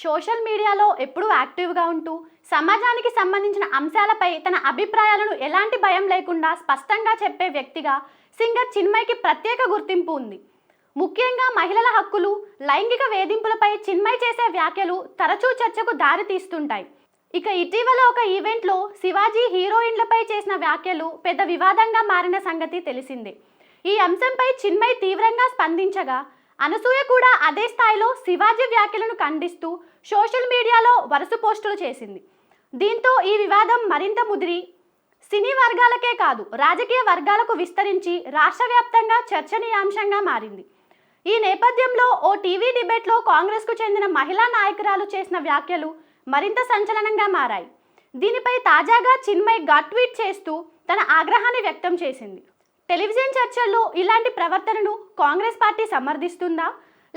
Social మీడియాలో ఎప్పుడూ యాక్టివ్గా ఉంటూ సమాజానికి సంబంధించిన అంశాలపై తన అభిప్రాయాలను ఎలాంటి భయం లేకుండా స్పష్టంగా చెప్పే వ్యక్తిగా సింగర్ చిన్మయ్కి ప్రత్యేక గుర్తింపు ఉంది. ముఖ్యంగా మహిళల హక్కులు, లైంగిక వేధింపులపై చిన్మయ్ చేసే వ్యాఖ్యలు తరచూ చర్చకు దారి తీస్తుంటాయి. ఇక ఇటీవల ఒక ఈవెంట్లో శివాజీ హీరోయిన్లపై చేసిన వ్యాఖ్యలు పెద్ద వివాదంగా మారిన సంగతి తెలిసిందే. ఈ అంశంపై చిన్మయ్ తీవ్రంగా స్పందించగా, అనసూయ కూడా అదే స్థాయిలో శివాజీ వ్యాఖ్యలను ఖండిస్తూ సోషల్ మీడియాలో వరుస పోస్టులు చేసింది. దీంతో ఈ వివాదం మరింత ముదిరి సినీ వర్గాలకే కాదు రాజకీయ వర్గాలకు విస్తరించి రాష్ట్ర వ్యాప్తంగా చర్చనీయాంశంగా మారింది. ఈ నేపథ్యంలో ఓ టీవీ డిబేట్లో కాంగ్రెస్కు చెందిన మహిళా నాయకురాలు చేసిన వ్యాఖ్యలు మరింత సంచలనంగా మారాయి. దీనిపై తాజాగా చిన్మయ్ ఘాట్ ట్వీట్ చేస్తూ తన ఆగ్రహాన్ని వ్యక్తం చేసింది. టెలివిజన్ చర్చల్లో ఇలాంటి ప్రవర్తనను కాంగ్రెస్ పార్టీ సమర్థిస్తుందా,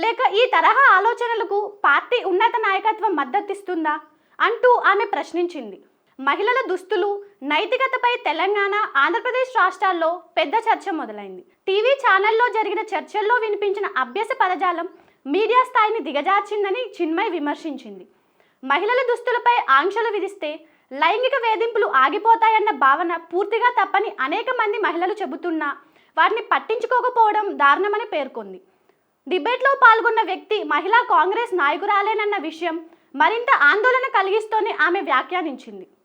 లేక ఈ తరహా ఆలోచనలకు పార్టీ ఉన్నత నాయకత్వం మద్దతిస్తుందా అంటూ ఆమె ప్రశ్నించింది. మహిళల దుస్తులు, నైతికతపై తెలంగాణ, ఆంధ్రప్రదేశ్ రాష్ట్రాల్లో పెద్ద చర్చ మొదలైంది. టీవీ ఛానల్లో జరిగిన చర్చల్లో వినిపించిన అభ్యస పదజాలం మీడియా స్థాయిని దిగజార్చిందని చిన్మయ్ విమర్శించింది. మహిళల దుస్తులపై ఆంక్షలు విధిస్తే లైంగిక వేధింపులు ఆగిపోతాయన్న భావన పూర్తిగా తప్పని అనేక మంది మహిళలు చెబుతున్నా వాటిని పట్టించుకోకపోవడం దారుణమని పేర్కొంది. డిబేట్లో పాల్గొన్న వ్యక్తి మహిళా కాంగ్రెస్ నాయకురాలేనన్న విషయం మరింత ఆందోళన కలిగిస్తోంది ఆమె వ్యాఖ్యానించింది.